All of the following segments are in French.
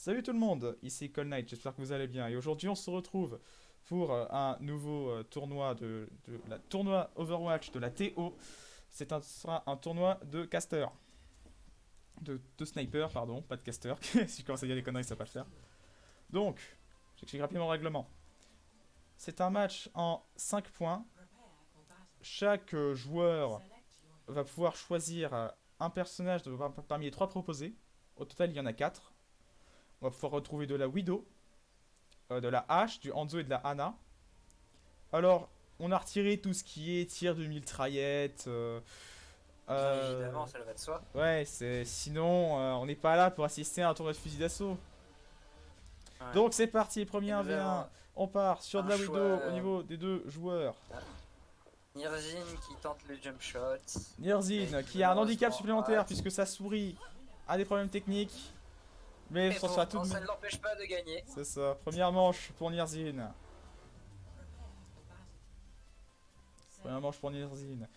Salut tout le monde, ici Call Knight, j'espère que vous allez bien. Et aujourd'hui on se retrouve pour un nouveau tournoi de la tournoi Overwatch de la TO. Ce sera un tournoi de caster. De sniper, pardon, pas de caster. Si je commence à dire des conneries, ça va pas le faire. Donc, j'explique rapidement le règlement. C'est un match en 5 points. Chaque joueur va pouvoir choisir un personnage parmi les 3 proposés. Au total, il y en a 4. On va pouvoir retrouver de la Widow, de la Ashe, du Hanzo et de la Ana. Alors, on a retiré tout ce qui est tir de mitraillette. Bien évidemment, ça va de soi. Ouais, sinon, on n'est pas là pour assister à un tournoi de fusil d'assaut. Ouais. Donc c'est parti, premier Et nous 1v1. avons On part sur de un la choix Widow au niveau des deux joueurs. Nirzin qui tente le jump shot. Et Nirzin qui qui a un handicap malheureusement supplémentaire rate. puisque sa souris a des problèmes techniques. Mais Mais ça sera tout pourtant, de ça même. ne l'empêche pas de gagner. C'est ça, première manche pour Nirzin. Première manche pour Nirzin.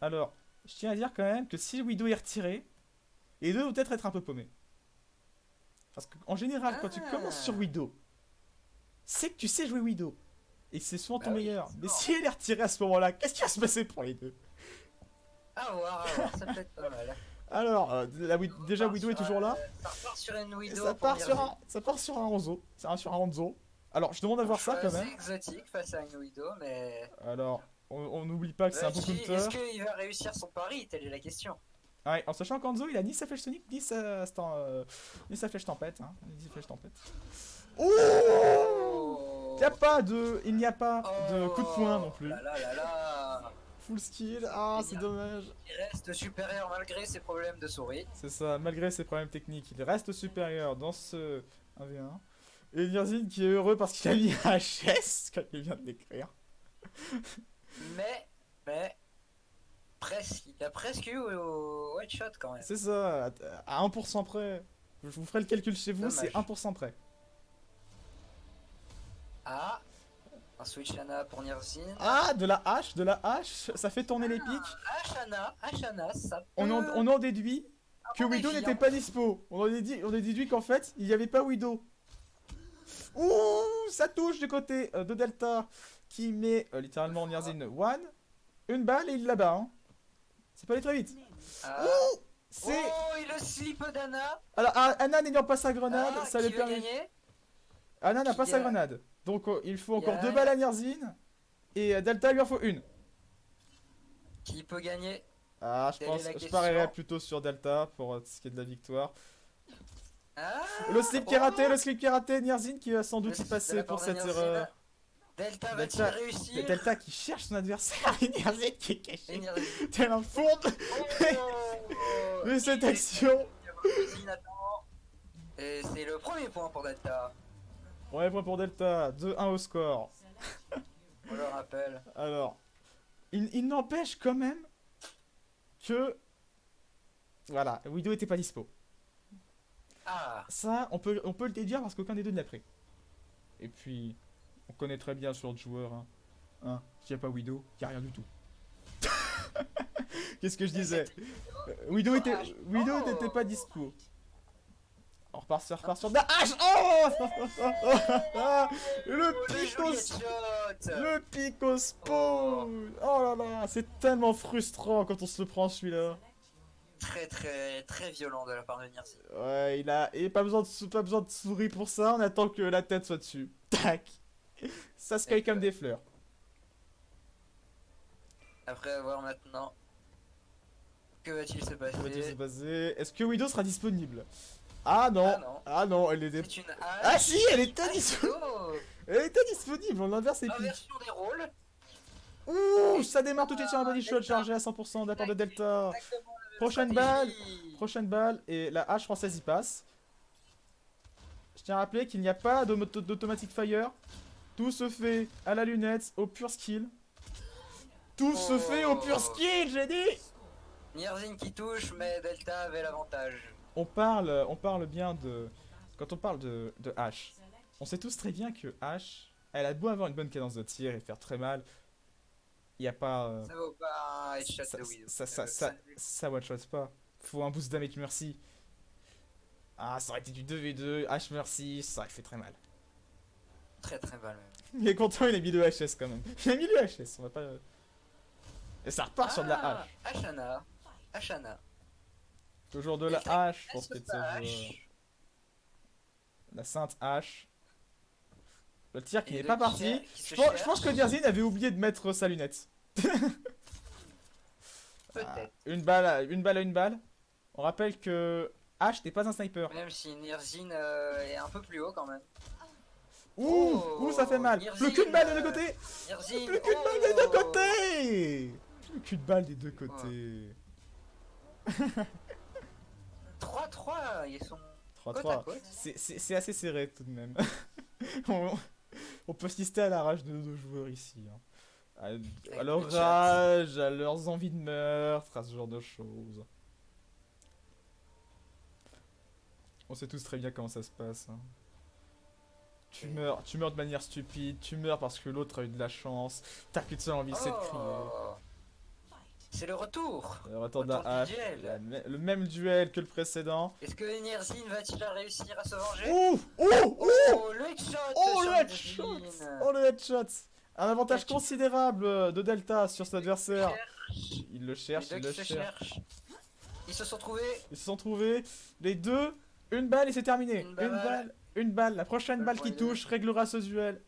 Alors, je tiens à dire quand même que si le Widow est retiré, les deux vont peut-être être un peu paumés. Parce qu'en général, quand tu commences sur Ah, Widow, c'est que tu sais jouer Widow. Et c'est souvent ton bah oui, meilleur. Mais effectivement. si elle est retirée à ce moment-là, qu'est-ce qui va se passer pour les deux? À voir, ça peut être pas mal. Alors, On déjà part Widow est sur toujours là. ça repart sur une Et Widow pour Nirzin. ça part sur un Hanzo. C'est un sur un Hanzo. Alors, je demande à Un voir ça choix quand assez même. exotique face à une Widow, mais... Alors, on n'oublie pas que c'est un bon counter. Est-ce qu'il va réussir son pari? Telle est la question. Ouais, en sachant qu'Hanzo, il a ni sa flèche sonique, ni sa flèche tempête. Hein. Ni sa flèche tempête. Ouh! Oh, Il n'y a pas de coup de poing non oh plus. là là là là. Full skill. Ah, Et c'est dommage. il reste supérieur malgré ses problèmes de souris. C'est ça, malgré ses problèmes techniques, il reste supérieur dans ce 1v1. Et Nirzin qui est heureux parce qu'il a mis un HS, comme il vient de l'écrire. Mais, presque, il a presque eu au one shot quand même. C'est ça, à 1% près. Je vous ferai le calcul chez vous, c'est Dommage. 1% près. Ah, un switch Ana pour Nirzin. Ah, de la hache, ça fait tourner les pics. Ashana, ça On peut en déduit que avoir des Widow n'était viands. pas dispo. On a déduit qu'en fait, il n'y avait pas Widow. Ouh, ça touche du côté de Delta qui met littéralement Nirzin one. Une balle et il la bat. Hein. C'est pas allé très vite. Ah. C'est. Oh, et le slip d'Anna. Alors, Anna n'ayant pas sa grenade, Ah, ça qui lui veut permet. gagner? Anna n'a pas Qui sa a- grenade. Donc, il faut Il y encore a- deux balles à Nirzin. Et Delta lui en faut une. Qui peut gagner? Ah, Telle est la je question. parierais plutôt sur Delta pour ce qui est de la victoire. Ah, Le slip qui est raté, Nirzin qui va sans doute y passer pour cette erreur. Delta va-t-il Delta, réussir? Delta qui cherche son adversaire et Nirzin qui est Et caché. Nirzin. Tel un fourbe. Oh, Mais cette il est- action. Et c'est le premier point pour Delta. Ouais, point pour Delta. 2-1 au score. On le rappelle. Alors, il n'empêche quand même que. Voilà, Widow était pas dispo. Ah, Ça, on peut le déduire parce qu'aucun des deux ne l'a pris. Et puis, on connaît très bien ce genre de joueur. Hein. S'il n'y a pas Widow, il n'y a rien du tout. Qu'est-ce que je disais? Widow n'était pas dispo. On repart sur. Ah, oh le pic au shot. Le pic au spawn. Oh là là, c'est tellement frustrant quand on se le prend celui-là. Très très très violent de la part de Nirzin. Ouais, et pas besoin de souris pour ça, on attend que la tête soit dessus. Tac. Ça se caille comme des fleurs. Après avoir maintenant. Que va-t-il se Que va-t-il se passer? passer? Est-ce que Widow sera disponible? Ah non. Ah non. Ah non, elle était. C'est une Ah hache. si, elle était disponible. Oh, Elle était disponible, on inverse les pics. inversion des rôles. Ouh, ça démarre tout de suite sur un body shot chargé à 100% de la part de Delta. Exactement la même Prochaine stratégie. Prochaine balle, et la hache française y passe. Je tiens à rappeler qu'il n'y a pas d'automatic fire. Tout se fait à la lunette, au pur skill. Tout se fait au pur skill, j'ai dit. Nirzin qui touche, mais Delta avait l'avantage. On parle bien de... Quand on parle de Ashe, on sait tous très bien que Ashe, elle a beau avoir une bonne cadence de tir et faire très mal, il n'y a pas... Ça vaut pas un headshot de Widow. ça one-shot pas. Faut un boost damage merci. Ah, ça aurait été du 2v2, H merci, ça aurait fait très mal. Très très mal même. Il est content, il a mis le HS quand même. Il a mis le HS, on va pas... Et ça repart sur de la hache. Ashana. Ashana. Toujours de Et la très- hache pour Est-ce que cette ça joueur. hache La sainte hache. Le tir qui Et n'est deux pas qui parti. cher- qui se Je pense que cherchent. Nierzin avait oublié de mettre sa lunette. Peut-être. Une balle à une balle. On rappelle que H n'est pas un sniper. Même si Nirzin est un peu plus haut quand même. Ouh, Oh, ouh, ça fait mal. Nierzin, Plus qu'une balle des deux côtés. Nirzin, Plus qu'une balle des deux oh. côtés. Plus qu'une balle des deux côtés. 3-3, ils sont côte à 3-3. côte. C'est assez serré tout de même. on, on peut assister à la rage de nos deux joueurs ici. Hein. À leur le chat. rage, à leurs envies de meurtre, à ce genre de choses. On sait tous très bien comment ça se passe. Hein. Tu meurs de manière stupide, tu meurs parce que l'autre a eu de la chance, t'as qu'une seule envie, c'est de crier. Oh. C'est le retour. Le retour d'un Retour du hache, duel. le même duel que le précédent. Est-ce que Nirzin va-t-il réussir à se venger? Ouh, ouh, ouh, Oh, le headshot oh sur le headshot, Nirzin. oh le headshot. Un avantage Headshot. considérable de Delta sur son adversaire. Cherche. Il le Les cherche, deux il le qui se cherche. cherchent. Ils se sont trouvés. Ils se sont trouvés, les deux, une balle et c'est terminé. Une balle. Une balle. La prochaine balle qui Moyen. touche réglera ce duel.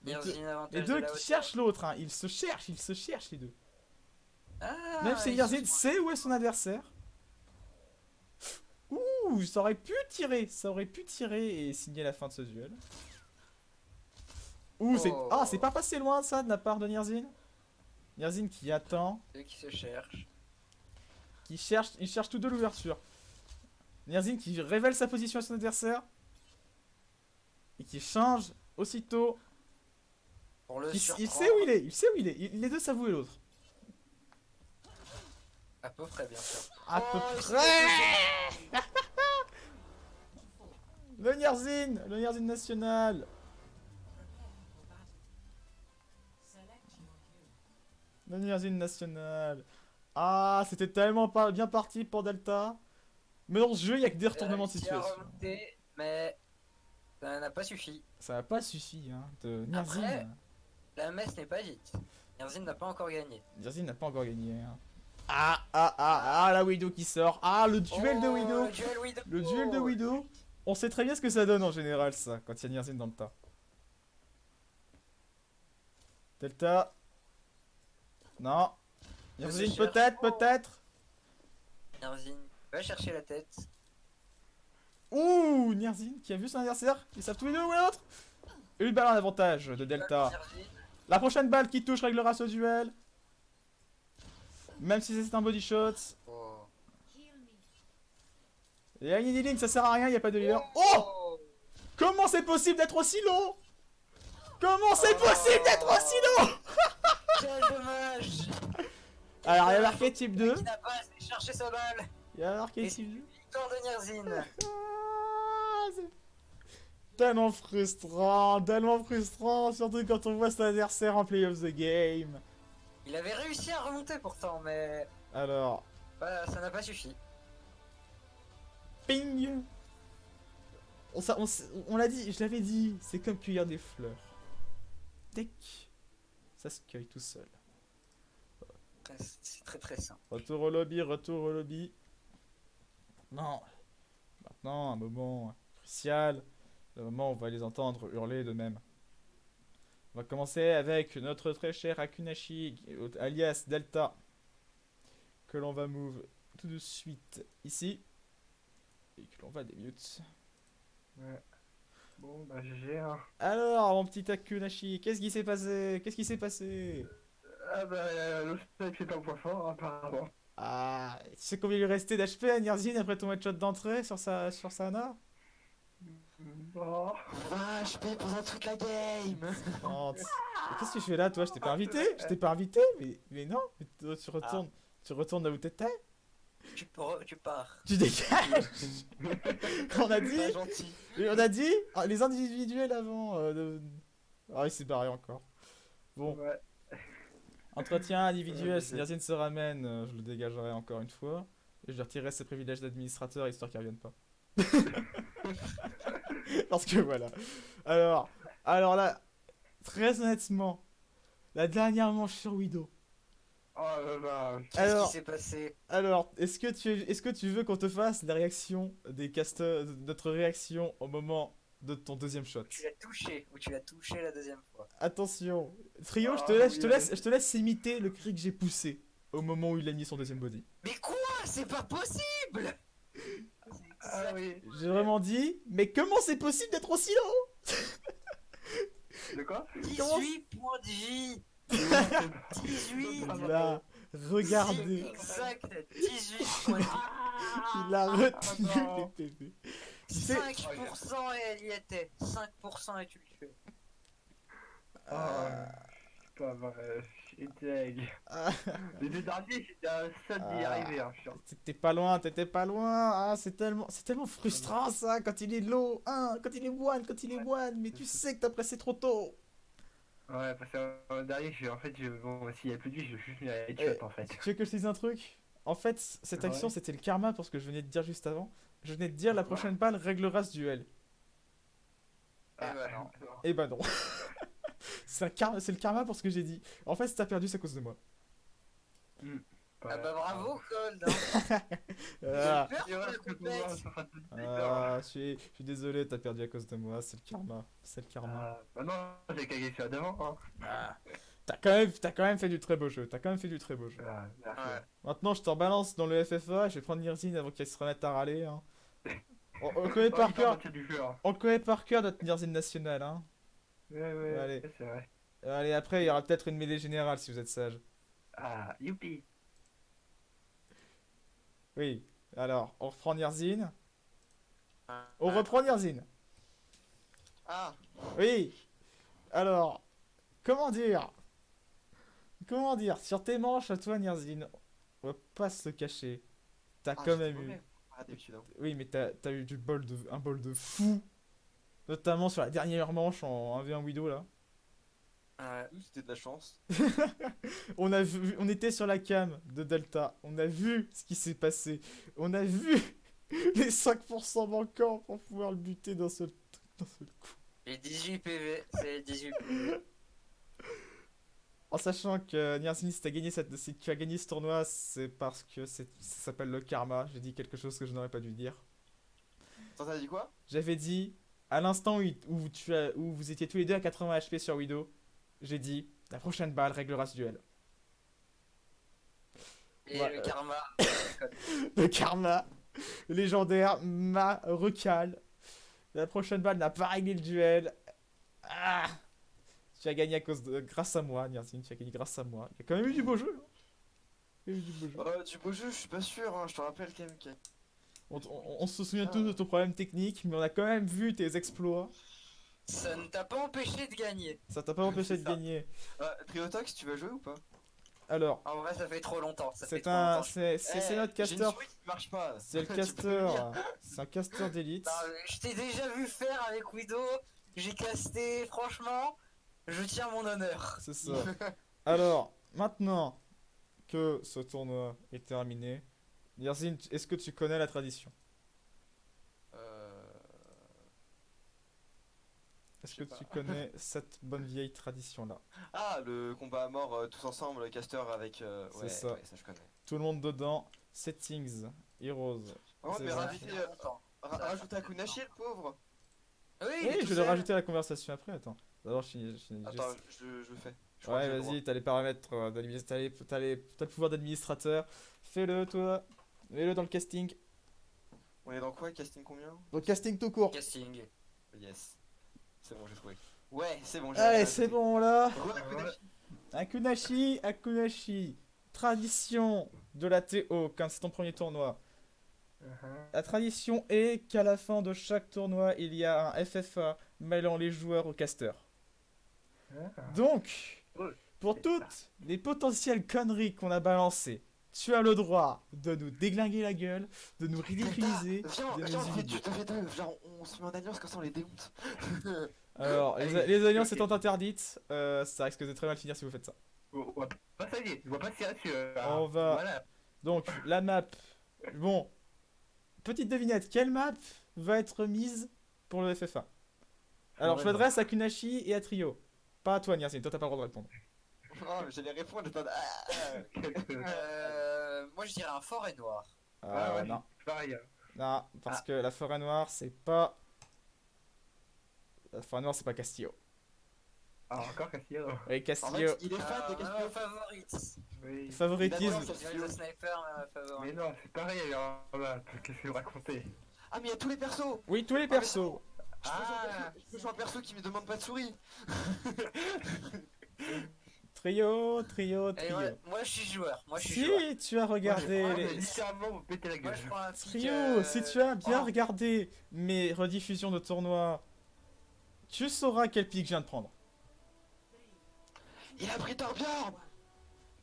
Les deux, Nirzin avantage les de deux la qui hauteur. cherchent l'autre, hein. Ils se cherchent les deux. Ah, Même si ils Nirzin se sont- sait où est son adversaire. Ouh, ça aurait pu tirer et signer la fin de ce duel. Ouh, Oh. c'est pas passé loin ça de la part de Nirzin. Nirzin qui attend, Deux qui se cherchent. il cherche tous deux l'ouverture. Nirzin qui révèle sa position à son adversaire et qui change aussitôt. Pour le Il surprendre. sait où il est, les deux savent où est l'autre. À peu près, bien sûr. À peu Oh, il s'est près. Le Nierzin national. Le Nierzin national. Ah, c'était tellement bien parti pour Delta. Mais dans ce jeu, il y a que des retournements de réussi à situation. remonter, mais ça n'a pas suffi. Ça n'a pas suffi, hein, de Nierzin. Après- La messe n'est pas dite. Nirzin n'a pas encore gagné. Nierzin n'a pas encore gagné. Hein. La Widow qui sort. Ah, le duel de Oh, Widow. Le duel Widow. Le duel de Widow. On sait très bien ce que ça donne en général, ça, quand il y a Nierzin dans le tas. Delta. Non. Nierzin, cherche. peut-être. Nirzin va chercher la tête. Ouh, Nierzin qui a vu son adversaire. Ils savent tous les deux où est l'autre. Une balle en avantage de Delta. Nirzin. La prochaine balle qui touche réglera ce duel. Même si c'est un body shot. Oh. Et la ligne, ça sert à rien, il n'y a pas de leader. Oh, comment c'est possible d'être aussi long? Comment c'est possible d'être aussi long? Quel dommage. Alors, il y a marqué type 2. Qui n'a pas assez cherché sa balle. Il y a marqué type 2. Victoire de Nirzin. Ah, c'est tellement frustrant, surtout quand on voit son adversaire en play of the game. Il avait réussi à remonter pourtant, mais Alors, ça n'a pas suffi. ping. On l'a dit, je l'avais dit, c'est comme cueillir des fleurs. Dès que ça se cueille tout seul. C'est très très simple. Retour au lobby. Maintenant, un moment crucial. Le moment où on va les entendre hurler d'eux-mêmes. On va commencer avec notre très cher Akunashi, alias Delta. Que l'on va move tout de suite ici. Et que l'on va démute. Ouais. Bon, bah GG, hein. Alors, mon petit Akunashi, qu'est-ce qui s'est passé? Ah bah, le steak est un point fort, apparemment. Ah, tu sais combien il lui restait d'HP à Nirzin après ton headshot d'entrée sur sa Ana? Oh. 20 HP pendant toute la game. 30. Mais qu'est-ce que tu fais là, toi? Je t'ai pas invité? Mais non, mais toi, tu retournes là où t'étais? Tu pars. Tu dégages. On a Pas dit, gentil. les individuels avant. Ah, il s'est barré encore. Bon, Ouais. entretien individuel, si Ouais, Nirzin se ramène, je le dégagerai encore une fois. Et je lui retirerai ses privilèges d'administrateur histoire qu'il revienne pas. Parce que voilà. Alors là, très honnêtement, la dernière manche sur Widow. Oh là là. Qu'est-ce Alors- qui s'est passé? Alors, est-ce que tu veux qu'on te fasse la réaction des casteurs, notre réaction au moment de ton deuxième shot? Tu l'as touché, ou tu l'as touché la deuxième fois. Attention, Trio, Ah, je oui, te laisse imiter le cri que j'ai poussé au moment où il a mis son deuxième body. Mais quoi? C'est pas possible! Ah oui. J'ai vraiment dit, mais comment c'est possible d'être aussi lent? De quoi? 18 points de vie! 18! Là, regardez, Exact, 18 points de vie. il a retenu non. les PV. Tu sais- 5% et elle y était. 5% et tu le tuais. Ah, c'est pas vrai. Je suis deg. Ah, Les deux derniers, j'étais un seul d'y Ah. arriver, hein, chiant. t'étais pas loin, t'étais pas loin. Ah, c'est tellement frustrant ça quand il est low, hein, quand il est one, mais tu sais que t'as pressé trop tôt. Ouais, parce que le dernier, bon, s'il y a plus de vie, je vais juste mis à Eh, headshot en fait. Tu veux que je te dise un truc? En fait, cette Ouais. action c'était le karma pour ce que je venais de dire juste avant. Je venais de dire la prochaine balle réglera ce duel. Eh ben non. Eh ben non. C'est le karma pour ce que j'ai dit. En fait, si t'as perdu, c'est à cause de moi. Ah bah bravo Cold, hein. Ah, J'ai peur Ouais, qu'on parce que le pour moi, pète. ça fera tout de suite peur. je suis désolé, t'as perdu à cause de moi. C'est le karma. C'est le karma. Ah, bah non, j'ai cagué sur devant, hein. Ah. T'as quand même fait du très beau jeu. T'as quand même fait du très beau jeu. Ah, merci. Ouais. Maintenant, je t'en balance dans le FFA. Je vais prendre Nirzine avant qu'elle se remette à râler. Hein. On le connaît Oh, par il cœur. parle du feu, hein. On le connaît par cœur, notre Nirzine nationale. Hein. Ouais, Allez. c'est vrai. Allez, après, il y aura peut-être une mêlée générale si vous êtes sage. Ah, youpi. Oui. Alors, on reprend Nirzine. Ah. On reprend Nirzine. Ah, Oui. Alors, comment dire? Comment dire? Sur tes manches à toi, Nirzine, on va pas se le cacher. T'as quand même eu. Ah, d'habitude, hein. Oui, mais t'as eu un bol de fou. Notamment sur la dernière manche en 1v1 Widow là. Ouais. C'était de la chance. On était sur la cam de Delta. On a vu ce qui s'est passé. On a vu les 5% manquants pour pouvoir le buter d'un seul coup. Les 18 PV, c'est les 18 PV. En sachant que Nirzine, si tu as gagné ce tournoi, c'est parce que ça s'appelle le karma. J'ai dit quelque chose que je n'aurais pas dû dire. Attends, t'as dit quoi? J'avais dit, à l'instant où vous étiez tous les deux à 80 HP sur Widow, j'ai dit, la prochaine balle réglera ce duel. Et Ouais, le karma. Le karma légendaire m'a recale. La prochaine balle n'a pas réglé le duel. Ah, tu as gagné grâce à moi, Nirzine, tu as gagné grâce à moi. Il y a quand même eu du beau jeu. Hein. Il y a eu du beau jeu. Du beau jeu, je suis pas sûr, hein. Je te rappelle quand même qu'il On se souvient tous de ton problème technique, mais on a quand même vu tes exploits. Ça ne t'a pas empêché de gagner. Ça t'a pas empêché C'est de ça. gagner. Triotox, tu vas jouer ou pas? Alors, En vrai, ça fait trop longtemps. Ça fait c'est trop un, longtemps. c'est notre J'ai une caster. Switch qui marche pas. C'est le Tu peux me caster. dire. C'est un caster d'élite. Non, je t'ai déjà vu faire avec Widow. J'ai casté. Franchement, je tiens mon honneur. C'est ça. Alors, maintenant que ce tournoi est terminé, Nirzine, est-ce que tu connais la tradition? Est-ce que Je sais tu pas. connais cette bonne vieille tradition-là? Ah, le combat à mort tous ensemble, caster avec. C'est Ouais, ça. ouais, ça je connais. Tout le monde dedans. Settings, Heroes. Oh, C'est mais ça. Ça rajouter, fait longtemps. rajouter Akunashi, le pauvre. Oui, il Oui, est tout je vais le seul. rajouter à la conversation après. Attends. D'abord, je finis juste. Attends, je le fais. Je crois que Ouais, j'ai le droit. vas-y, t'as les paramètres d'administrateur. T'as le pouvoir d'administrateur. Fais-le, toi. Mets-le dans le casting. On est dans quoi? Casting combien? Dans le casting tout court. Casting. Yes. C'est bon, j'ai trouvé. Ouais, c'est bon, Allez, c'est bon là. Akunashi. Akunashi. Tradition de la TO, quand c'est ton premier tournoi. La tradition est qu'à la fin de chaque tournoi, il y a un FFA mêlant les joueurs aux casters. Donc, pour toutes les potentielles conneries qu'on a balancées, tu as le droit de nous déglinguer la gueule, de nous ridiculiser, Viens, de viens, nous on fait humilier. du 2v2. Viens, on se met en alliance comme ça on les démonte. Alors, Allez, les alliances ok. étant interdites, ça risque de très mal finir si vous faites ça. On va pas s'allier, je vois pas tirer dessus. On va- Voilà. Donc, la map Bon, petite devinette, quelle map va être mise pour le FFA? Alors, je m'adresse à Kunashi et à Trio. Pas à toi, Niarsine, toi t'as pas le droit de répondre. Non, mais j'allais répondre. Moi je dirais un forêt noir. Ah ouais, Non, pareil. non, parce que la forêt noire, c'est pas... La forêt noire, c'est pas Castillo. Ah, encore Castillo. Et En Castillo, fait, il est fan de Castillo. Favorite. Oui. favoritisme. Il adore Je dirais le sniper, mais ma Mais favorite. non, c'est pareil alors là, qu'est-ce que vous racontez? Ah, mais il y a tous les persos. Oui, tous les persos. Je peux jouer un perso qui me demande pas de souris. Trio, Et moi je suis joueur. Moi je suis Si joueur. tu as regardé Ah, mais les... littéralement, vous pétez la Moi gueule. je prends un pic, Trio, si tu as bien oh. regardé mes rediffusions de tournois, tu sauras quel pic je viens de prendre. Il a pris Torbjorn.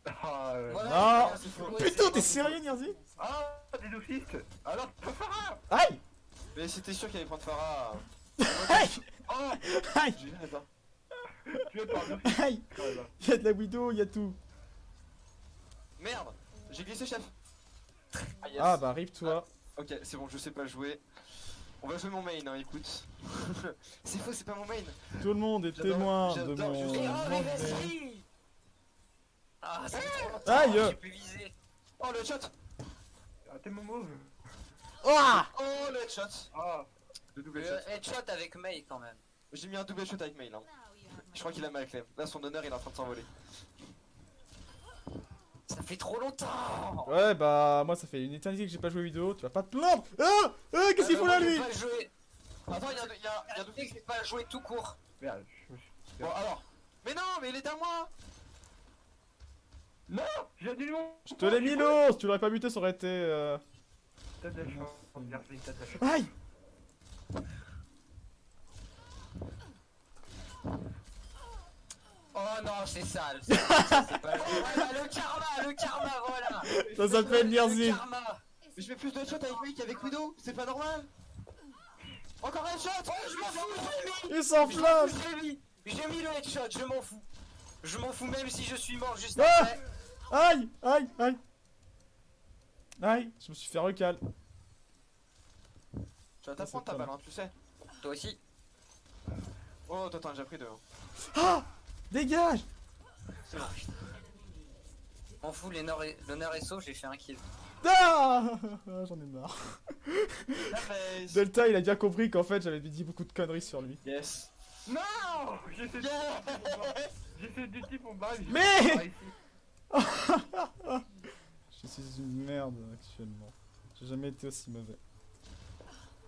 Ah, Voilà, Non. c'est faux, Putain, c'est- t'es sérieux, Nirzi? Ah, des doufistes. Alors, Farah. Aïe! Mais c'était sûr qu'il allait prendre Farah. Aïe! Oh, Aïe! J'ai rien, attends. tu veux parler doufiste Aïe! quand même. Y'a de la widow, y'a tout. Merde, j'ai glissé chef. Ah, yes. Ah bah, rive-toi. Ok, c'est bon, je sais pas jouer. On va jouer mon main, hein, écoute. C'est faux, c'est pas mon main. Tout le monde est J'adore- témoin de j'adore mon... juste- Et oh, mais mauvais- vas-y. Ah, ça fait trop longtemps, Aïe. j'ai pu viser. Oh le shot. Ah, t'es mon move. Ah! Oh le headshot. Ah, le double shot. Headshot avec Mei quand même. J'ai mis un double shot avec mail. Hein. Je crois qu'il a mal clem. Là son honneur il est en train de s'envoler. Ça fait trop longtemps. Ouais, bah, moi, ça fait une éternité que j'ai pas joué vidéo, tu vas pas te plaindre! Ah! Ah, qu'est-ce qu'il fout là, lui? J'ai pas joué. Attends, il y a deux. Je sais pas joué tout court. Merde, je me suis... Bon alors. Mais non, mais il est à moi. Non, j'ai du nom. Je te l'ai mis l'eau! Si tu l'aurais pas buté, ça aurait été... T'as de la chance, merci, t'as de la chance. Aïe! Oh non, c'est sale. C'est pas voilà, le karma, voilà. Ça s'appelle Le Niarzine. karma. Mais je mets plus de headshot avec mail qu'avec Widow. C'est pas normal. Encore un headshot. Oh, je m'en fous, Il s'enflamme! j'ai mis le headshot, je m'en fous. Je m'en fous même si je suis mort juste Ah. après. Aïe! Aïe! Aïe! Aïe! Je me suis fait recal. Tu vas t'apprendre ta balle, hein, tu sais. Toi aussi. Oh, toi t'en as déjà pris deux. Hein. Ah! Dégage! Je m'en fous, l'honneur est sauf, j'ai fait un kill. Ah! J'en ai marre. La face. Delta, il a bien compris qu'en fait, j'avais dit beaucoup de conneries sur lui. Yes. Non, j'ai fait j'ai fait du type en balle. Mais je suis une merde actuellement. J'ai jamais été aussi mauvais.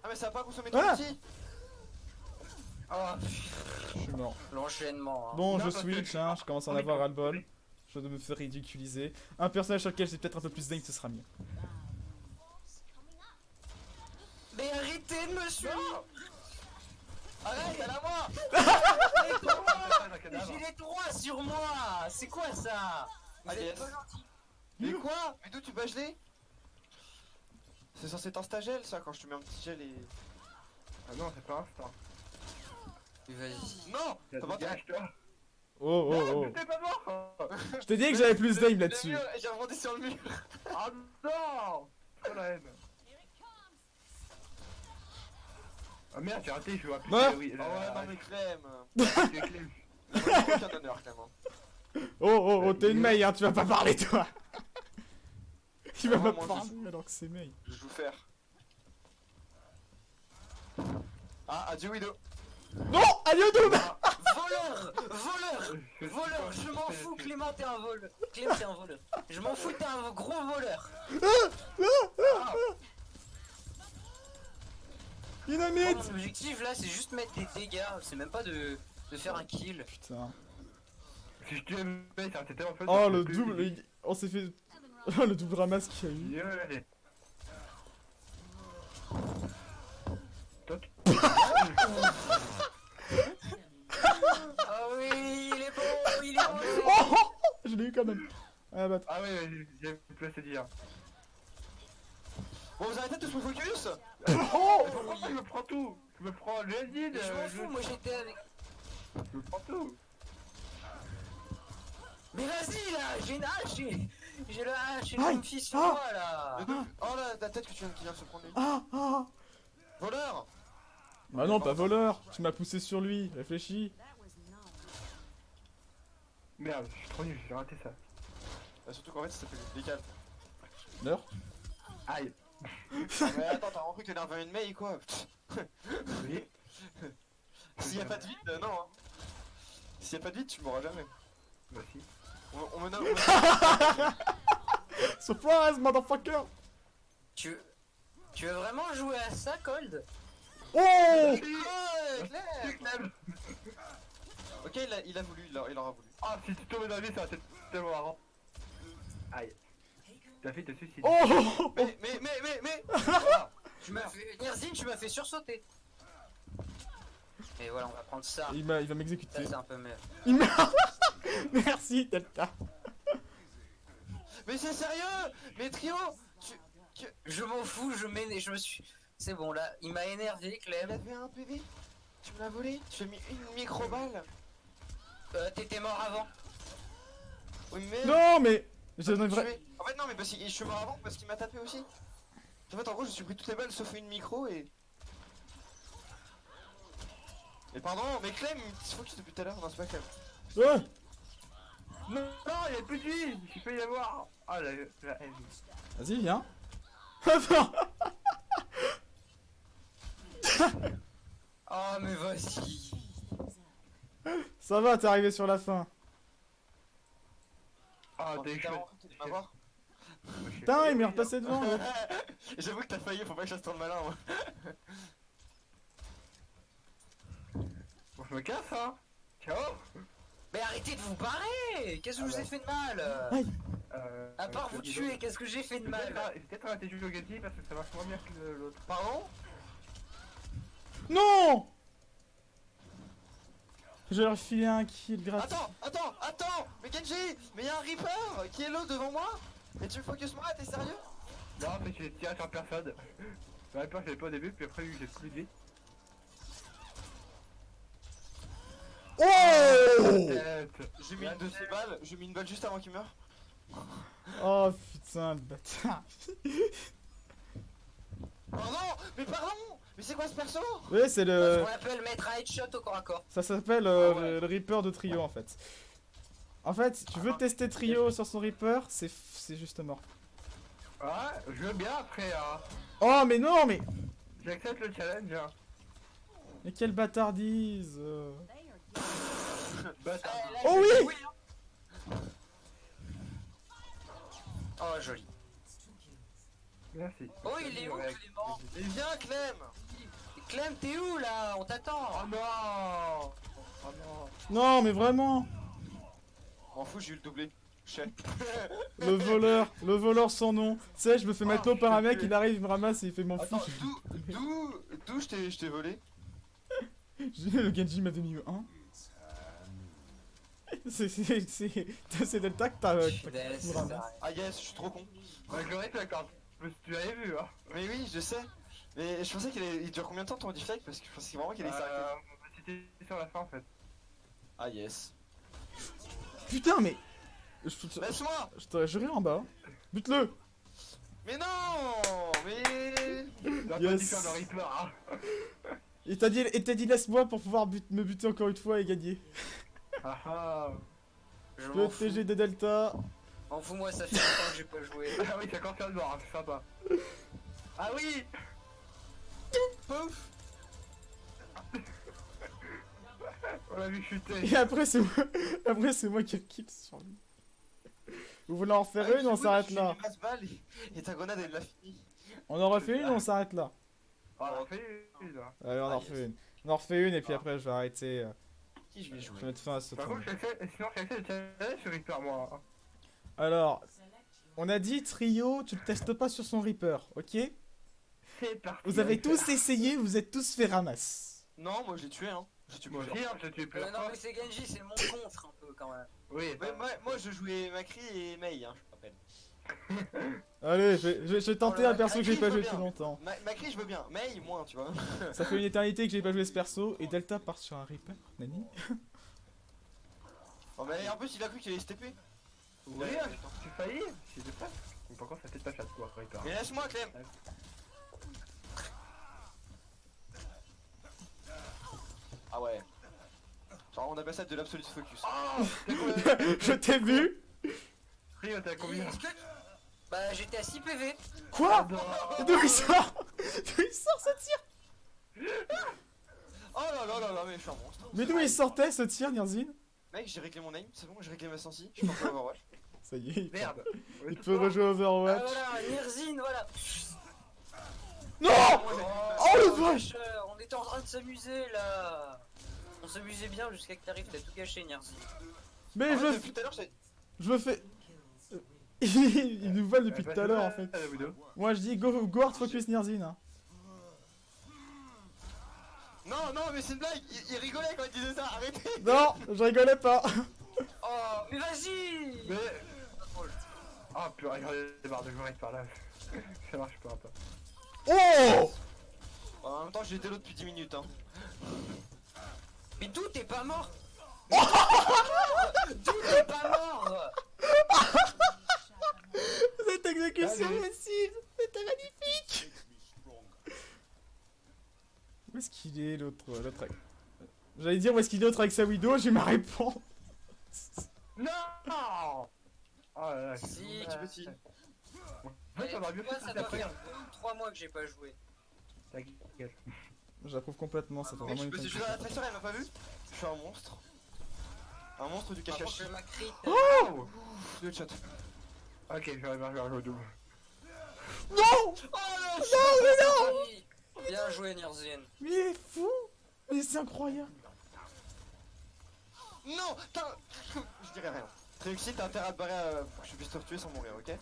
Ah mais ça va pas consommer ton Ah. outil. Oh, Je suis mort. l'enchaînement. Hein. Bon, Non, je parce switch, que- hein, je commence à en avoir ras-le-bol. Je dois me faire ridiculiser. Un personnage sur lequel j'ai peut-être un peu plus d'aim, ce sera mieux. Mais arrêtez de me suivre. Arrête, elle à moi. J'ai les droits sur moi. C'est quoi ça? Vous Allez, êtes yes. pas gentil. Mais quoi? Mais d'où tu bats gelé? C'est censé être un stagel ça quand je te mets un petit gel et. Ah non, c'est pas un star. Vas-y. Non! T'as T'as pas des gage, toi. Oh, oh, oh. Mais t'es pas mort. Je t'ai dit que j'avais plus d'aim là-dessus. J'ai remonté sur le mur. Ah non. Trop la haine. Ah merde, j'ai raté, je vois plus. Ah. Oui, Oh ouais, non mais Clem. c'est Clem. Aucun honneur Clem. Hein. Oh, oh, oh, t'es une Mei, hein, tu vas pas parler, toi. Tu vas Ah, pas moi, parler alors que c'est Mei. Je joue faire. Ah, adieu Widow. Non! Adieu, Doom! Voleur! Voleur! Voleur! Je m'en fous, Clément, t'es un voleur. Clément, t'es un voleur. Je m'en fous, t'es un gros voleur. Moi, Dynamite! mon objectif là, c'est juste mettre des dégâts. C'est même pas de faire un kill. Putain. Si je tuais mec, ça c'était en fait. Oh, le double. On s'est fait. Oh, le double ramasse qu'il y a eu. Yeah. Toc. Ah oui, il est bon, il est bon. Oh! Je l'ai eu quand même. Ah bah. Ah ouais, j'ai plus assez dire. Bon, vous arrêtez de se focus? Oh! Pourquoi il me prend tout? Je me prends le guide. Mais je m'en fous, moi j'étais avec. Je me prends tout. Mais vas-y là, j'ai une hache, J'ai Aïe. le Memphis sur Ah. moi là. Oh là, la tête que tu viens, qui vient de se prendre lui. Ah. Voleur. Bah non, pas voleur. Tu m'as poussé sur lui. Réfléchis. Merde, je suis trop nul, j'ai raté ça. Bah, surtout qu'en fait, ça s'appelle une décale. L'heure. Aïe. Ah, mais attends, t'as vraiment cru que t'allais enlever une mail quoi? Oui. S'il y a pas de vide, non. Hein. S'il y a pas de vide, tu m'auras jamais. Bah si. On me nomme. Surprise, motherfucker. Tu veux vraiment jouer à ça, Cold? Oh. Ouais, C'est Claire. Clem. Ok, il a voulu, il aura voulu. Ah, si tu tombes dans la vie, ça va être tellement marrant. Aïe. T'as fait te suicider. Oh. Mais voilà. Tu m'as fait... Nerzine, tu m'as fait sursauter. Et voilà, on va prendre ça. Il va Ça, m'exécuter. c'est un peu mieux. Il m'a... Merci, Delta. Mais c'est sérieux. Mais Trio, Je m'en fous, je me suis... C'est bon, là, il m'a énervé, il Clem. avait un PV. Tu me l'as volé. Tu as mis une micro-balle. T'étais mort avant. Oui, mais... Non, mais... Je J'ai me une vraie... tuer. En fait non mais parce que je suis mort avant parce qu'il m'a tapé aussi. En fait en gros je suis pris toutes les balles sauf une micro et... Mais pardon, mais Clem, il faut que je te depuis tout à l'heure, non c'est pas Clem. Ouais. Non, il y a plus de vie. Je peux y avoir. Ah, la haine. Vas-y, viens. Attends. Oh, mais vas-y. Ça va, t'es arrivé sur la fin. Ah, Oh, des putain, choses. en fait, t'allais m'avoir. Putain, il m'est repassé devant. l'autre. J'avoue que t'as failli, faut pas que je fasse trop de malin moi. Bon, je me casse, hein. Ciao. Mais arrêtez de vous barrer. Qu'est-ce que je vous ai fait de mal? Aïe. À part vous tuer, qu'est-ce que j'ai fait de mal? Peut-être arrêter de jouer au Genji parce que ça marche moins bien que l'autre. Pardon? Non. Je vais leur filer un kill gratuit. Attends. Mais Genji, mais y'a un Reaper qui est là devant moi. Et tu me focus moi, t'es sérieux? Non, mais j'ai tiré sur personne. J'avais peur, j'avais pas au début, puis après, j'ai plus de vie. Oh. Tête. J'ai mis une de ces balles, j'ai mis une balle juste avant qu'il meure. Oh putain, le bâtard. Pardon. Mais c'est quoi ce perso? Oui, c'est Ce le... qu'on appelle mettre un headshot au corps à corps. Ça s'appelle Ah ouais. le Reaper de Trio en fait. En fait, tu veux tester Trio sur son Reaper, c'est juste mort. Ouais, je veux bien après, hein. Oh mais non, mais... J'accepte le challenge, hein. Mais quelle bâtardise. Bâtard. Là, Oh je vais oui. jouer, hein. Oh, joli. Merci. Oh, il est où, Clément? Mais viens Clem. Clem, t'es où, là? On t'attend. Oh non. Oh non. Non, mais vraiment. M'en fous, j'ai eu le doublé. Chef. Le voleur sans nom. Tu sais, je me fais mettre l'eau par un mec, tué. il arrive, il me ramasse et il fait m'en fous. Attends, d'où je t'ai volé? Le Genji m'avait mis 1. C'est Delta que t'as... Punaise, qui me c'est ramasse. ça. Ah yes, je suis trop con. Bah, j'aurais fait quand tu l'avais vu, hein. Mais oui, je sais. Mais je pensais il dure combien de temps ton deflect parce que je pensais vraiment qu'il allait s'arrêter. C'était sur la fin en fait. Ah yes. Putain, mais... Je Laisse-moi. t'aurais juré en bas. Bute-le. Mais non. Mais... T'as pas Yes. dû faire le Reaper, hein. Et t'as dit laisse-moi pour pouvoir me buter encore une fois et gagner. Ah ah. Je Le m'en fous. TG de Delta. M'en fous, moi, ça fait longtemps que j'ai pas joué. Ah oui, ça confirme noir, c'est sympa. Ah oui. Pouf. On l'a vu chuter. Et après c'est moi qui kill sur lui. Vous voulez en refaire une, on s'arrête là. J'ai mis balle et ta grenade elle l'a fini. On en refait une, on s'arrête là. Ah, on fait une là. Allez, on en Ah, refait une. On en refait une et puis après je vais arrêter. Qui je vais Je jouer? vais mettre fin à ce Par tour. contre, sinon, j'ai essayé de challenge sur Reaper, moi. Alors, on a dit trio, tu le testes pas sur son Reaper, ok? C'est parti. Vous avez tous essayé, vous êtes tous fait ramasse. Non, moi j'ai tué hein. J'ai tué Moi plusieurs. aussi, hein, je tue plusieurs Non, fois. mais c'est Genji, c'est mon contre un peu quand même. Oui, Mais moi je jouais Macri et Mei hein, je me rappelle. Allez, je vais tenter Oh, un perso que j'ai Macri, pas je joué veux depuis bien. longtemps. Macri je veux bien, Mei moins tu vois. Ça fait une éternité que j'ai pas joué ce perso et Delta part sur un Reaper. Nani? Oh mais en plus il a cru qu'il allait se TP. Oui, j'ai failli. J'ai de face. Donc par contre, ça fait de ta chatte quoi, Reaper. Mais laisse-moi, Clem. Ah ouais. Genre, on appelle ça de l'absolute focus. Oh Je t'ai vu. Rio, t'as combien? Est-ce que... Bah j'étais à 6 PV. Quoi? Non. D'où il sort? D'où il sort ce tir? Oh là là là là, mais je suis un monstre. Mais d'où il sortait ce tir, Nirzin? Mec, j'ai réglé mon aim, c'est bon, j'ai réglé ma sensi. Je peux pas Overwatch. Ça y est, il peut, Merde. il peut rejouer Ah Overwatch. voilà, Nirzin, voilà. Non! Oh le vol! On était en train de s'amuser là. On s'amusait bien jusqu'à que t'arrives, t'as tout gâché Nirzin. Mais En je, fait, depuis tout à l'heure, je me fais... Il nous vole depuis tout à l'heure en fait. Moi je dis go hard focus Nirzin. Hein. Non, non, mais c'est une blague, il rigolait quand il disait ça, arrêtez. Non, je rigolais pas. Oh, mais vas-y. Mais. Ah, purée, regardez les barres de gloire par là. Ça marche pas. Oh! En même temps, j'ai été là depuis 10 minutes, hein. Mais d'où t'es pas mort? D'où t'es pas mort? Cette exécution Allez. massive, c'était magnifique. Où est-ce qu'il est l'autre avec... J'allais dire où est-ce qu'il est l'autre avec sa widow, j'ai ma réponse. Non! Oh là là, Si, Tu peux si. En fait, on aurait mieux Moi, fait ça la doit faire première. 3 mois que j'ai pas joué. Ta gueule. J'approuve complètement, ça fait Mec, vraiment je une peux tonne. jouer à la traiteur, elle m'a pas vu. Je suis un monstre. Un monstre du Par contre, cache-cache. je m'accrit. Oh! Le chat. Ok, je vais rejouer au double. Non! Oh non, mais non. Bien joué Nirzin. Mais il est fou! Mais c'est incroyable! Non, t'as... Je dirais rien. Trixie, t'as intérêt à te barrer pour que je puisse te retuer sans mourir, ok?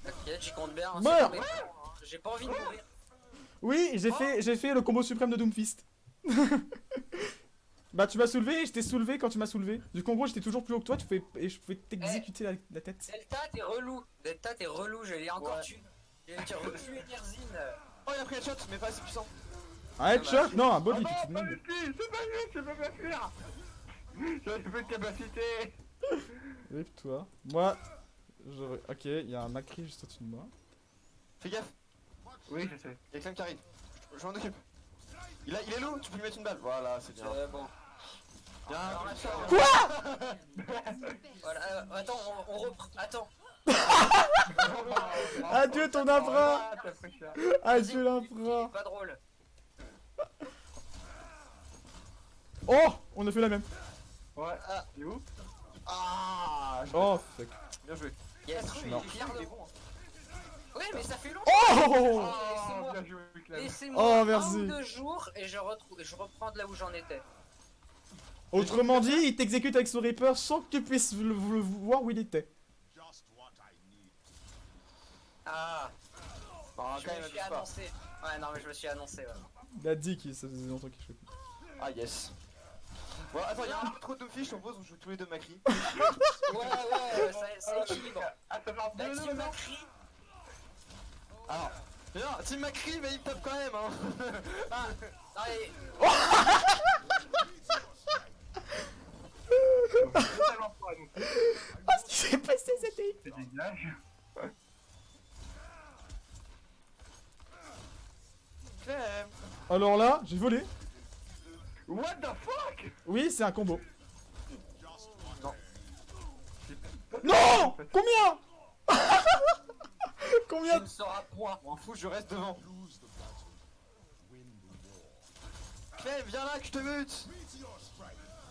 T'inquiète, j'y compte bien. hein, Meurs. c'est pour mes parents, hein. J'ai pas envie de mourir. Oui, j'ai fait le combo suprême de Doomfist. Bah tu m'as soulevé et je t'ai soulevé quand tu m'as soulevé. Du coup en gros j'étais toujours plus haut que toi, et je pouvais t'exécuter la tête. Delta, t'es relou. Delta, t'es relou. J'allais encore Ouais. tuer. J'allais tuer Nirzin. Oh, il a pris un shot, mais pas assez puissant. Un headshot? Non, un body Ah qui non, te pas de tir, c'est pas lui, je peux pas fuir. J'aurais plus de capacité. Rip toi. Moi, ok, il y a un Macri juste au-dessus de moi. Fais gaffe, Oui, je sais. y'a Clem qui arrive. Je m'en occupe. Il est lourd, tu peux lui mettre une balle. Voilà, c'est bien. Bon. Y'a un Alors, truc ça. attends. Voilà, attends, on reprend. Attends. Adieu ton impra! Ah, t'as pris cher. Adieu Vas-y, l'impra! Pas drôle. Oh! On a fait la même. Ouais, c'est où? Ah, Oh fuck. bien joué. Yes, Non. il est bon. Ouais, mais ça fait longtemps. Oh! Oh, bien joué, Clem. Laissez-moi Oh, un merci. ou 2 jours et je reprends de là où j'en étais. Autrement dit, il t'exécute avec son Reaper sans que tu puisses le voir où il était. Ah, Ah, je quand me même, suis abuse pas. annoncé. Ouais, non, mais je me suis annoncé. Ouais. Il a dit qu'il ça faisait longtemps qu'il jouait. Ah, yes. Bon, attends, y'a un peu trop de filles, je propose, on joue tous les deux Macri. Ouais, ça équilibre. Ah, ça part La deux, team non? Macri. Alors, non, Team Macri, mais il me tape quand même, hein. Ah, non, et- Totalement pas, donc Oh, ce qui s'est passé, c'était... c'est dégage. Clem. Alors là, j'ai volé. What the fuck? Oui, c'est un combo. Non. Non! Combien? tu Combien? ne sauras point. M'en fous, je reste devant. Clem, viens là que je te mute.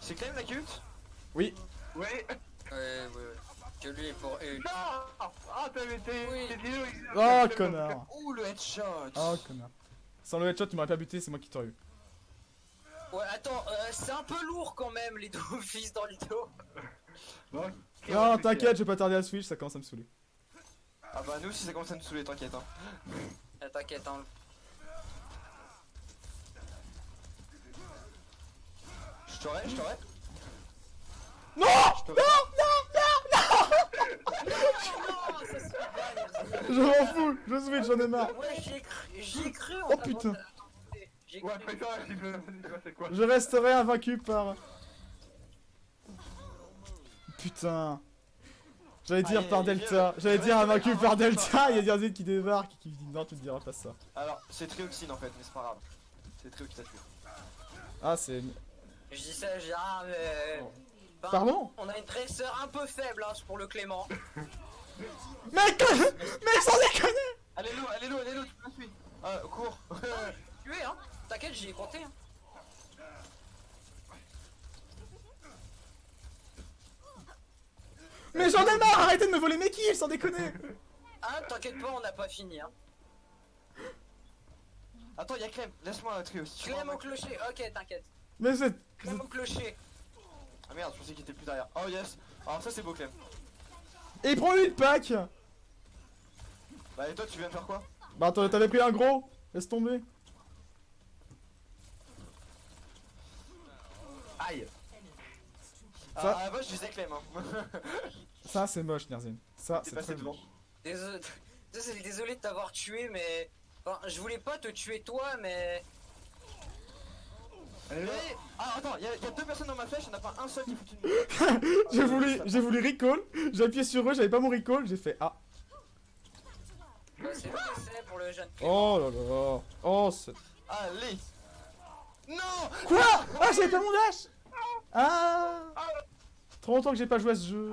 C'est Clem la cute? Oui. Oui. Ouais. Que lui est pour eux. Non! Ah, t'avais été. Oui. Oh, connard. Ouh, le headshot. Oh, connard. Sans le headshot, tu m'aurais pas buté, c'est moi qui t'aurais eu. Ouais, attends, c'est un peu lourd quand même, les deux fils dans l'idéo. Bon, ok, Non, t'inquiète, je vais pas tarder à switch, ça commence à me saouler. Ah bah nous aussi ça commence à nous saouler, t'inquiète hein. T'inquiète, hein. Je t'aurais. Non! Non, ça se fait pas, Je m'en fous, je switch, j'en ai marre. ouais, j'y ai cru. Oh, putain. J'ai Ouais, cru. après ça, c'est quoi? Je resterai invaincu par... putain. J'allais dire Allez, par viens, Delta. J'allais dire un vaincu par Delta. Il y a Dirzine qui débarque et qui me dit non, tu ne diras pas ça. Alors, c'est Trioxine en fait, mais c'est pas grave. C'est Trio qui t'a tué. Ah, c'est. Je dis ça, je dis ah mais... Oh. Ben, Pardon? On a une dresseur un peu faible hein, pour le Clément. Mec, sans déconner! Allez-le, tu peux la suivre. Ah, cours. Tu es hein. T'inquiète, j'y ai compté hein. Mais j'en ai marre, arrêtez de me voler mes kills, sans déconner! Ah, t'inquiète pas, on n'a pas fini hein. Attends, y'a Clem, laisse-moi Trio. Si tu Clem vois, au clocher, ok t'inquiète. Mais c'est. Clem au clocher. Ah merde, je pensais qu'il était plus derrière. Oh yes. Alors ça c'est beau Clem. Et prends-lui le pack! Bah et toi tu viens de faire quoi? Bah attends, t'avais pris un gros! Laisse tomber! Aïe. Ça- Ah bah je disais Clem hein. Ça, c'est moche, Nerzine. Ça, T'es c'est passé très devant. moche. Désolé, désolé de t'avoir tué, mais... Enfin, je voulais pas te tuer toi, mais... Allez, là. Ah attends, y'a deux personnes dans ma flèche, y'en a pas un seul qui fout une... J'ai voulu recall, j'ai appuyé sur eux, j'avais pas mon recall, j'ai fait ah. Bah, c'est le décès pour le jeune Clément. Oh là là. Oh, c'est. Allez. Non. Quoi? Ah, j'avais pas mon dash! Ah! Trop longtemps que j'ai pas joué à ce jeu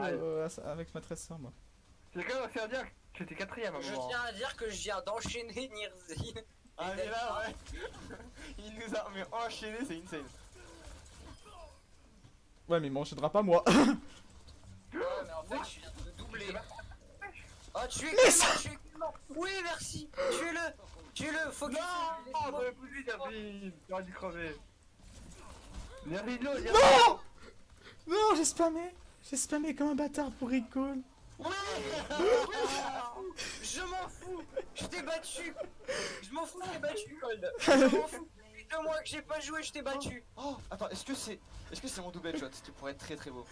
avec ma tresseur, moi. J'ai quand même fait à dire que j'étais quatrième à un Je moment. tiens à dire que je viens d'enchaîner Nirzine. Ah mais là ouais. Il nous a mais enchaîné, c'est insane. Ouais, mais il m'enchaînera pas, moi. Ouais, mais en fait, je viens de doubler. Oh, tu es Mais Clément, ça- tu es Clément. Oui, merci. Tuez-le, faut que... Non, j'aurais plus vite, David. J'aurais dû crever. Nervino, Non! Non, j'ai spammé. J'ai spammé comme un bâtard pour recall. Je m'en fous. Je t'ai battu. Je m'en fous, je t'ai battu, Cold. Je m'en fous. Ça fait 2 mois que j'ai pas joué, je t'ai battu. Oh attends, est-ce que c'est mon double headshot qui pourrait être très très beau?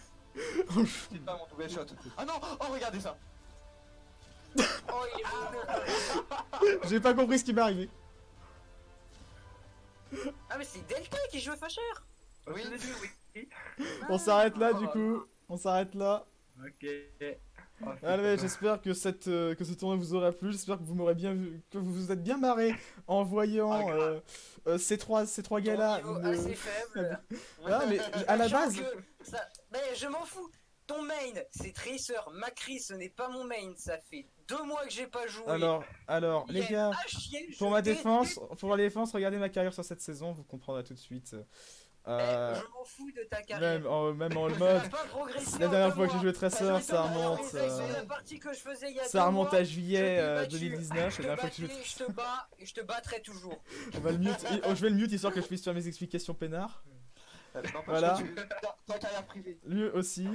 C'est pas mon double headshot. Ah non. Oh regardez ça. Oh, il est beau. J'ai pas compris ce qui m'est arrivé. Ah, mais c'est Delta qui joue fâcheur. Oui. Oui. On s'arrête là, du coup. On s'arrête là. Ok. Oh, c'est Allez, pas j'espère que que ce tournoi vous aura plu. J'espère que vous m'aurez bien vu, que vous vous êtes bien marré en voyant ces trois gars là. Ton niveau assez faible. Ah, mais à la Sachant base. que mais je m'en fous. Ton main, c'est Tracer. Macri, ce n'est pas mon main. Ça fait 2 mois que j'ai pas joué. Alors, Il les est gars, à chier, pour je ma déteste. défense, regardez ma carrière sur cette saison, vous comprendrez tout de suite. Je m'en fous de ta carrière. Même en Tu mode. n'as pas progressé La en dernière 2 fois que j'ai mois. joué Tracer, ça remonte. C'est la partie que je faisais il y a Ça 2 remonte mois. à juillet Je t'ai battu. 2019. La Je te dernière fois que j'ai battais, joué. je te bats et je te battrai toujours. On va le mute. Je vais le mute histoire que je puisse faire mes explications peinard. N'empêche Voilà. que ta carrière privée. Lui aussi.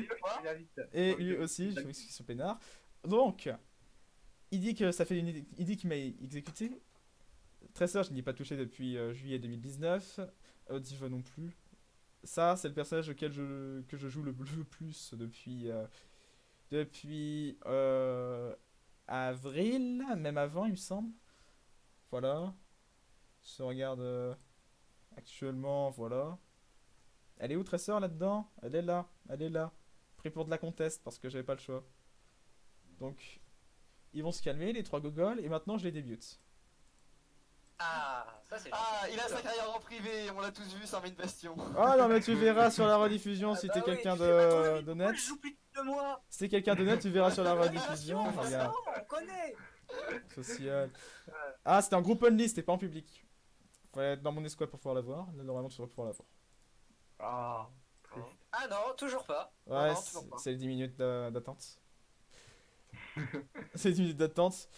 Il a vite. Et lui aussi, je fais mes explications peinard. Donc, il dit que ça fait il dit qu'il m'a exécuté. Tracer, je n'y ai pas touché depuis juillet 2019. Diva non plus. Ça, c'est le personnage auquel que je joue le plus depuis avril, même avant, il me semble. Voilà. Je regarde actuellement, voilà. Elle est où Tracer là-dedans? Elle est là, elle est là. Pris pour de la conteste parce que j'avais pas le choix. Donc, ils vont se calmer, les 3 gogoles, et maintenant je les débute. Ah, ça c'est Ah, il a sa carrière en privé, on l'a tous vu, ça met une bastion. Ah non, mais tu verras sur la rediffusion si t'es quelqu'un d'honnête. Je joue plus de moi. Si t'es quelqu'un d'honnête, tu verras sur la rediffusion. Regarde, On connaît. social. Ah, c'était en group only, c'était pas en public. Fallait être dans mon escouade pour pouvoir la voir. Là, normalement, tu devrais pouvoir la voir. Ah. Triste. Ah non, toujours pas. Ouais, non, toujours pas. c'est 10 minutes d'attente. C'est 10 minutes d'attente.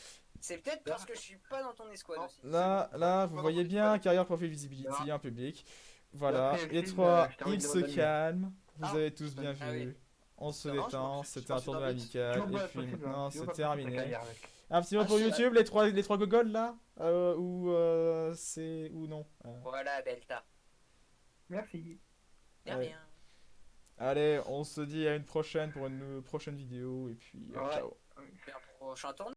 C'est peut-être parce que je suis pas dans ton escouade aussi. Là, vous voyez bien, carrière, profil, visibility, en public. Voilà, Après, les Phil, 3, je t'envoie ils une se demande calment. Vous Ah, avez tous bien ah oui. vu. On se Ça va, détend, je c'était pense un que tournoi c'est amical. Toujours Et pas puis possible, maintenant, hein. c'est Toujours pas terminé. possible, ta carrière, mec. Un petit mot Ah, pour c'est- YouTube, les trois gogoles là Ou c'est. Ou non Voilà, Delta. Merci. Y'a Ouais. rien. Allez, on se dit à une prochaine pour une prochaine vidéo. Et puis, Ouais. ciao. Un prochain tournoi.